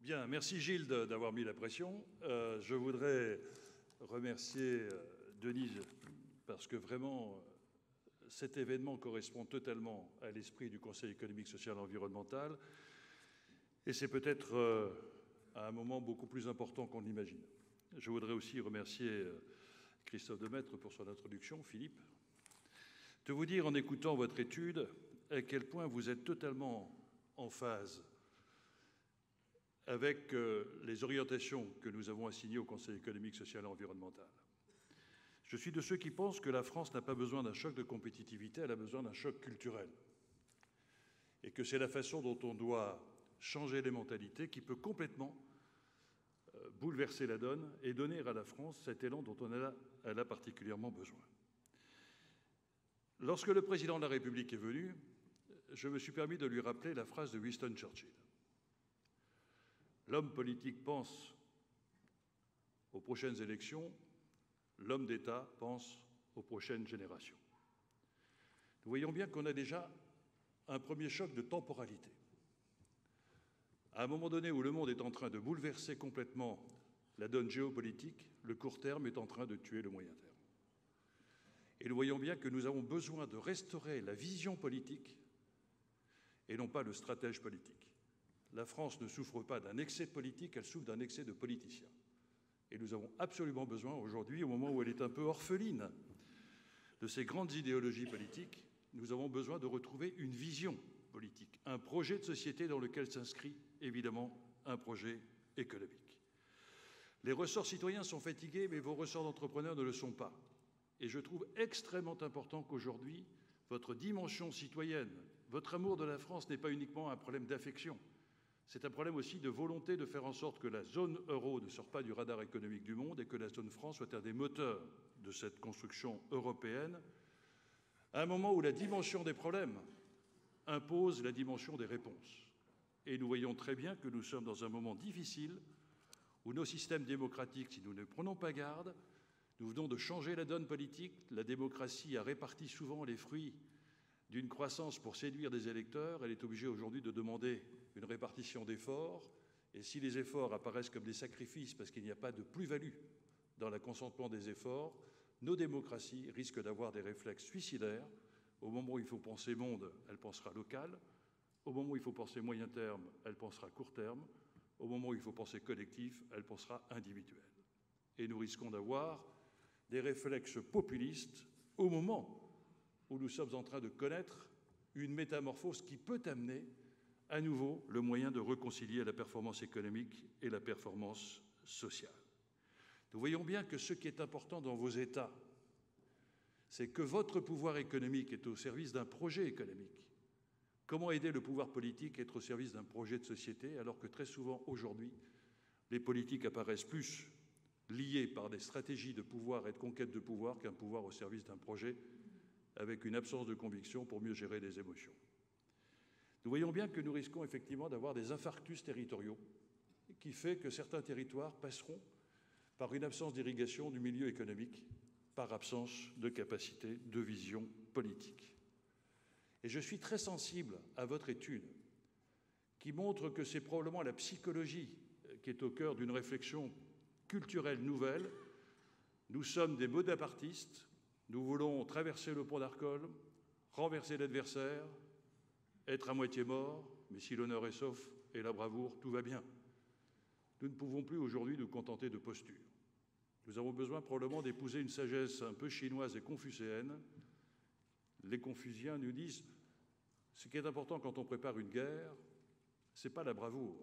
Bien, merci Gilles d'avoir mis la pression. Je voudrais remercier Denise parce que vraiment cet événement correspond totalement à l'esprit du Conseil économique, social et environnemental et c'est peut-être à un moment beaucoup plus important qu'on l'imagine. Je voudrais aussi remercier Christophe Demaître pour son introduction, Philippe, de vous dire en écoutant votre étude à quel point vous êtes totalement en phase avec les orientations que nous avons assignées au Conseil économique, social et environnemental. Je suis de ceux qui pensent que la France n'a pas besoin d'un choc de compétitivité, elle a besoin d'un choc culturel. Et que c'est la façon dont on doit changer les mentalités qui peut complètement bouleverser la donne et donner à la France cet élan dont elle a particulièrement besoin. Lorsque le président de la République est venu, je me suis permis de lui rappeler la phrase de Winston Churchill. L'homme politique pense aux prochaines élections, l'homme d'État pense aux prochaines générations. Nous voyons bien qu'on a déjà un premier choc de temporalité. À un moment donné où le monde est en train de bouleverser complètement la donne géopolitique, le court terme est en train de tuer le moyen terme. Et nous voyons bien que nous avons besoin de restaurer la vision politique et non pas le stratège politique. La France ne souffre pas d'un excès de politique, elle souffre d'un excès de politiciens. Et nous avons absolument besoin aujourd'hui, au moment où elle est un peu orpheline de ces grandes idéologies politiques, nous avons besoin de retrouver une vision politique, un projet de société dans lequel s'inscrit évidemment un projet économique. Les ressorts citoyens sont fatigués, mais vos ressorts d'entrepreneurs ne le sont pas. Et je trouve extrêmement important qu'aujourd'hui, votre dimension citoyenne, votre amour de la France n'est pas uniquement un problème d'affection. C'est un problème aussi de volonté de faire en sorte que la zone euro ne sorte pas du radar économique du monde et que la zone franc soit un des moteurs de cette construction européenne, à un moment où la dimension des problèmes impose la dimension des réponses. Et nous voyons très bien que nous sommes dans un moment difficile où nos systèmes démocratiques, si nous ne prenons pas garde, nous venons de changer la donne politique. La démocratie a réparti souvent les fruits d'une croissance pour séduire des électeurs. Elle est obligée aujourd'hui de demander une répartition d'efforts. Et si les efforts apparaissent comme des sacrifices parce qu'il n'y a pas de plus-value dans le consentement des efforts, nos démocraties risquent d'avoir des réflexes suicidaires. Au moment où il faut penser monde, elle pensera local. Au moment où il faut penser moyen terme, elle pensera court terme. Au moment où il faut penser collectif, elle pensera individuel. Et nous risquons d'avoir des réflexes populistes au moment où nous sommes en train de connaître une métamorphose qui peut amener à nouveau le moyen de réconcilier la performance économique et la performance sociale. Nous voyons bien que ce qui est important dans vos États, c'est que votre pouvoir économique est au service d'un projet économique. Comment aider le pouvoir politique à être au service d'un projet de société, alors que très souvent, aujourd'hui, les politiques apparaissent plus liés par des stratégies de pouvoir et de conquête de pouvoir qu'un pouvoir au service d'un projet avec une absence de conviction pour mieux gérer les émotions. Nous voyons bien que nous risquons effectivement d'avoir des infarctus territoriaux qui fait que certains territoires passeront par une absence d'irrigation du milieu économique, par absence de capacité de vision politique. Et je suis très sensible à votre étude qui montre que c'est probablement la psychologie qui est au cœur d'une réflexion culturelle nouvelle. Nous sommes des bonapartistes, nous voulons traverser le pont d'Arcole, renverser l'adversaire, être à moitié mort, mais si l'honneur est sauf et la bravoure, tout va bien. Nous ne pouvons plus aujourd'hui nous contenter de postures. Nous avons besoin probablement d'épouser une sagesse un peu chinoise et confucéenne. Les Confuciens nous disent ce qui est important quand on prépare une guerre, ce n'est pas la bravoure.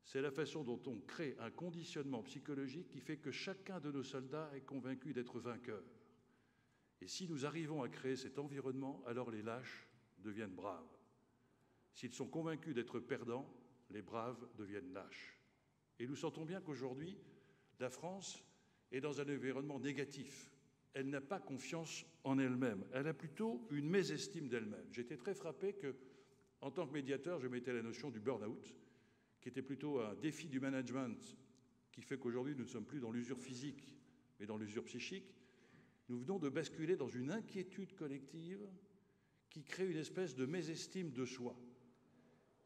C'est la façon dont on crée un conditionnement psychologique qui fait que chacun de nos soldats est convaincu d'être vainqueur. Et si nous arrivons à créer cet environnement, alors les lâches deviennent braves. S'ils sont convaincus d'être perdants, les braves deviennent lâches. Et nous sentons bien qu'aujourd'hui, la France est dans un environnement négatif. Elle n'a pas confiance en elle-même. Elle a plutôt une mésestime d'elle-même. J'étais très frappé que, en tant que médiateur, je mettais la notion du burn-out, qui était plutôt un défi du management, qui fait qu'aujourd'hui, nous ne sommes plus dans l'usure physique, mais dans l'usure psychique. Nous venons de basculer dans une inquiétude collective qui crée une espèce de mésestime de soi.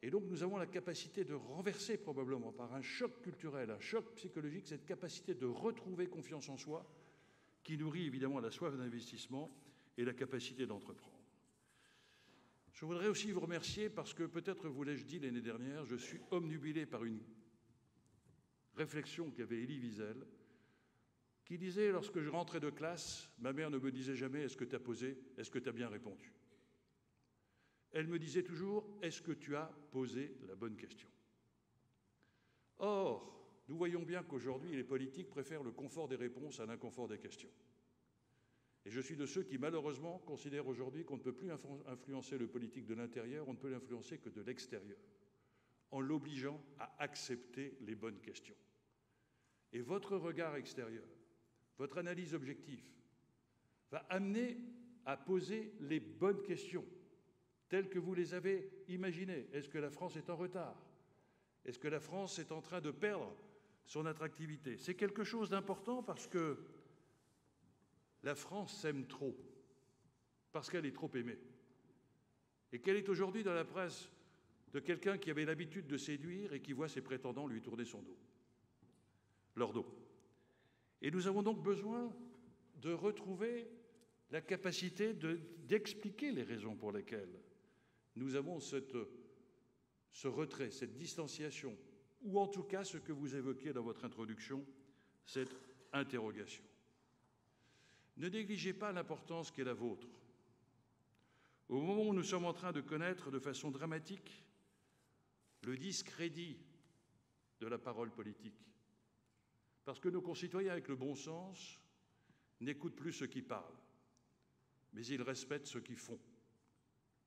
Et donc nous avons la capacité de renverser probablement par un choc culturel, un choc psychologique, cette capacité de retrouver confiance en soi qui nourrit évidemment la soif d'investissement et la capacité d'entreprendre. Je voudrais aussi vous remercier parce que peut-être vous l'ai-je dit l'année dernière, je suis obnubilé par une réflexion qu'avait Elie Wiesel, qui disait, lorsque je rentrais de classe, ma mère ne me disait jamais « Est-ce que tu as posé ? Est-ce que tu as bien répondu ?» Elle me disait toujours « Est-ce que tu as posé la bonne question ?» Or, nous voyons bien qu'aujourd'hui, les politiques préfèrent le confort des réponses à l'inconfort des questions. Et je suis de ceux qui, malheureusement, considèrent aujourd'hui qu'on ne peut plus influencer le politique de l'intérieur, on ne peut l'influencer que de l'extérieur, en l'obligeant à accepter les bonnes questions. Et votre regard extérieur, votre analyse objective, va amener à poser les bonnes questions, telles que vous les avez imaginées. Est-ce que la France est en retard ? Est-ce que la France est en train de perdre son attractivité ? C'est quelque chose d'important parce que la France s'aime trop, parce qu'elle est trop aimée. Et qu'elle est aujourd'hui dans la presse de quelqu'un qui avait l'habitude de séduire et qui voit ses prétendants lui tourner leur dos. Et nous avons donc besoin de retrouver la capacité d'expliquer les raisons pour lesquelles nous avons ce retrait, cette distanciation, ou en tout cas ce que vous évoquiez dans votre introduction, cette interrogation. Ne négligez pas l'importance qu'est la vôtre. Au moment où nous sommes en train de connaître de façon dramatique le discrédit de la parole politique, parce que nos concitoyens, avec le bon sens, n'écoutent plus ceux qui parlent, mais ils respectent ceux qui font.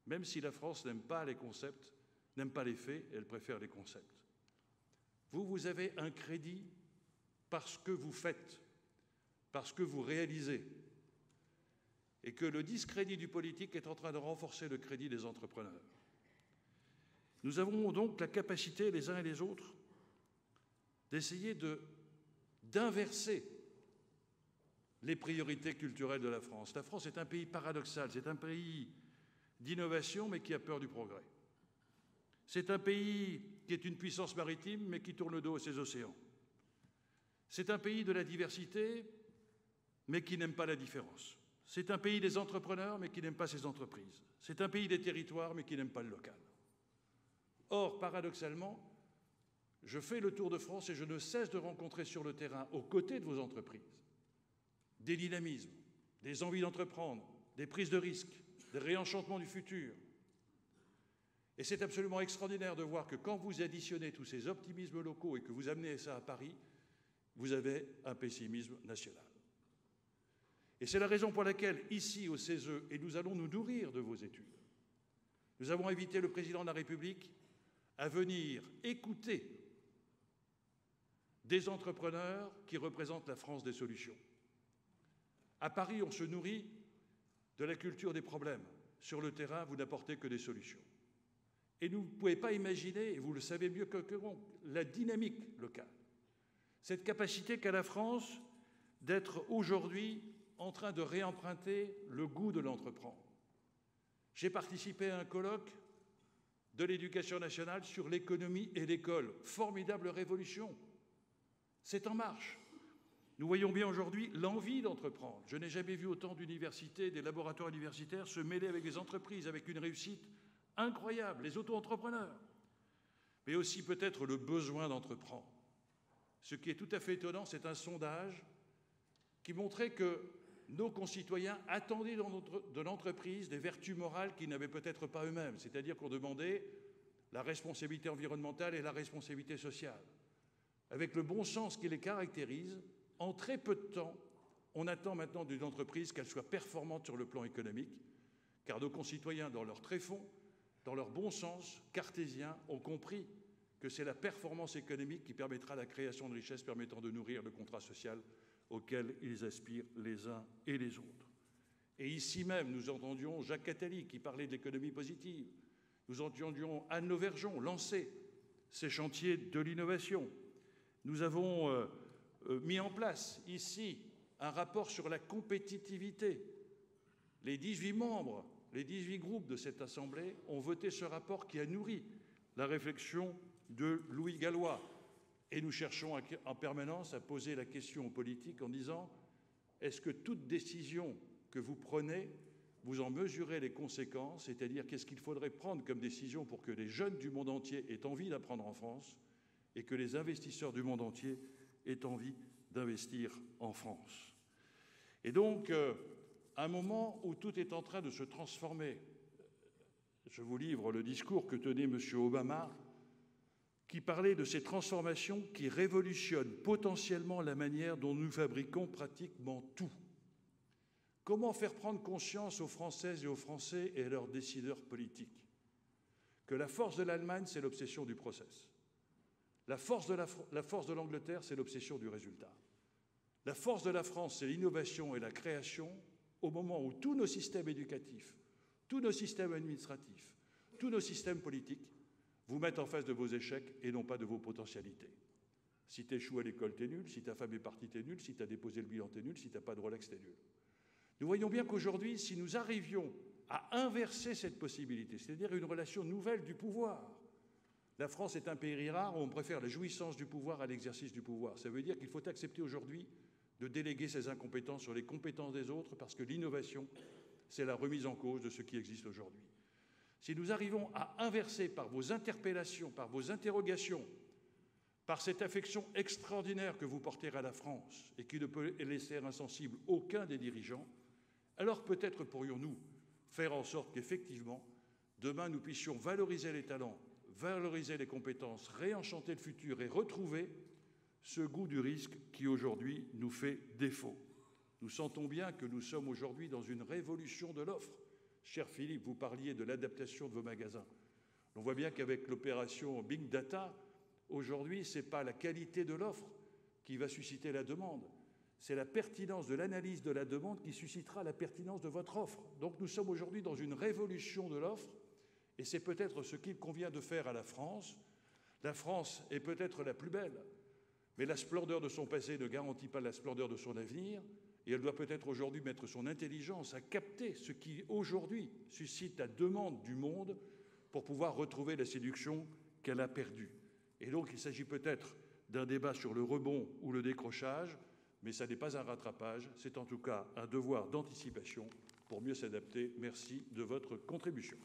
Même si la France n'aime pas les concepts, n'aime pas les faits, elle préfère les concepts. Vous avez un crédit parce que vous faites, parce que vous réalisez, et que le discrédit du politique est en train de renforcer le crédit des entrepreneurs. Nous avons donc la capacité, les uns et les autres, d'essayer d'inverser les priorités culturelles de la France. La France est un pays paradoxal, c'est un pays d'innovation, mais qui a peur du progrès. C'est un pays qui est une puissance maritime, mais qui tourne le dos à ses océans. C'est un pays de la diversité, mais qui n'aime pas la différence. C'est un pays des entrepreneurs, mais qui n'aime pas ses entreprises. C'est un pays des territoires, mais qui n'aime pas le local. Or, paradoxalement, je fais le tour de France et je ne cesse de rencontrer sur le terrain, aux côtés de vos entreprises, des dynamismes, des envies d'entreprendre, des prises de risques, des réenchantements du futur. Et c'est absolument extraordinaire de voir que quand vous additionnez tous ces optimismes locaux et que vous amenez ça à Paris, vous avez un pessimisme national. Et c'est la raison pour laquelle, ici, au CESE, et nous allons nous nourrir de vos études, nous avons invité le président de la République à venir écouter des entrepreneurs qui représentent la France des solutions. À Paris, on se nourrit de la culture des problèmes. Sur le terrain, vous n'apportez que des solutions. Et vous ne pouvez pas imaginer, et vous le savez mieux que nous, la dynamique locale. Cette capacité qu'a la France d'être aujourd'hui en train de réemprunter le goût de l'entreprendre. J'ai participé à un colloque de l'Éducation nationale sur l'économie et l'école. Formidable révolution. C'est en marche. Nous voyons bien aujourd'hui l'envie d'entreprendre. Je n'ai jamais vu autant d'universités, des laboratoires universitaires se mêler avec des entreprises, avec une réussite incroyable, les auto-entrepreneurs. Mais aussi peut-être le besoin d'entreprendre. Ce qui est tout à fait étonnant, c'est un sondage qui montrait que nos concitoyens attendaient de l'entreprise des vertus morales qu'ils n'avaient peut-être pas eux-mêmes, c'est-à-dire qu'on demandait la responsabilité environnementale et la responsabilité sociale. Avec le bon sens qui les caractérise, en très peu de temps, on attend maintenant d'une entreprise qu'elle soit performante sur le plan économique, car nos concitoyens, dans leur tréfonds, dans leur bon sens cartésien, ont compris que c'est la performance économique qui permettra la création de richesses permettant de nourrir le contrat social auxquels ils aspirent les uns et les autres. Et ici même, nous entendions Jacques Attali qui parlait de l'économie positive. Nous entendions Anne Lauvergeon lancer ces chantiers de l'innovation. Nous avons mis en place ici un rapport sur la compétitivité. Les 18 membres, les 18 groupes de cette Assemblée ont voté ce rapport qui a nourri la réflexion de Louis Gallois. Et nous cherchons en permanence à poser la question aux politiques en disant « Est-ce que toute décision que vous prenez, vous en mesurez les conséquences, c'est-à-dire qu'est-ce qu'il faudrait prendre comme décision pour que les jeunes du monde entier aient envie d'apprendre en France et que les investisseurs du monde entier aient envie d'investir en France ?» Et donc, à un moment où tout est en train de se transformer, je vous livre le discours que tenait M. Obama, qui parlait de ces transformations qui révolutionnent potentiellement la manière dont nous fabriquons pratiquement tout. Comment faire prendre conscience aux Françaises et aux Français et à leurs décideurs politiques que la force de l'Allemagne, c'est l'obsession du process. La force de l'Angleterre, c'est l'obsession du résultat. La force de la France, c'est l'innovation et la création au moment où tous nos systèmes éducatifs, tous nos systèmes administratifs, tous nos systèmes politiques vous mettent en face de vos échecs et non pas de vos potentialités. Si tu échoues à l'école, tu es nul. Si ta femme est partie, tu es nul. Si tu as déposé le bilan, tu es nul. Si tu n'as pas de Rolex, tu es nul. Nous voyons bien qu'aujourd'hui, si nous arrivions à inverser cette possibilité, c'est-à-dire une relation nouvelle du pouvoir, la France est un pays rare où on préfère la jouissance du pouvoir à l'exercice du pouvoir. Ça veut dire qu'il faut accepter aujourd'hui de déléguer ses incompétences sur les compétences des autres parce que l'innovation, c'est la remise en cause de ce qui existe aujourd'hui. Si nous arrivons à inverser par vos interpellations, par vos interrogations, par cette affection extraordinaire que vous portez à la France et qui ne peut laisser insensible aucun des dirigeants, alors peut-être pourrions-nous faire en sorte qu'effectivement, demain, nous puissions valoriser les talents, valoriser les compétences, réenchanter le futur et retrouver ce goût du risque qui aujourd'hui nous fait défaut. Nous sentons bien que nous sommes aujourd'hui dans une révolution de l'offre. Cher Philippe, vous parliez de l'adaptation de vos magasins. On voit bien qu'avec l'opération Big Data, aujourd'hui, ce n'est pas la qualité de l'offre qui va susciter la demande, c'est la pertinence de l'analyse de la demande qui suscitera la pertinence de votre offre. Donc nous sommes aujourd'hui dans une révolution de l'offre et c'est peut-être ce qu'il convient de faire à la France. La France est peut-être la plus belle, mais la splendeur de son passé ne garantit pas la splendeur de son avenir. Et elle doit peut-être aujourd'hui mettre son intelligence à capter ce qui, aujourd'hui, suscite la demande du monde pour pouvoir retrouver la séduction qu'elle a perdue. Et donc, il s'agit peut-être d'un débat sur le rebond ou le décrochage, mais ça n'est pas un rattrapage, c'est en tout cas un devoir d'anticipation pour mieux s'adapter. Merci de votre contribution.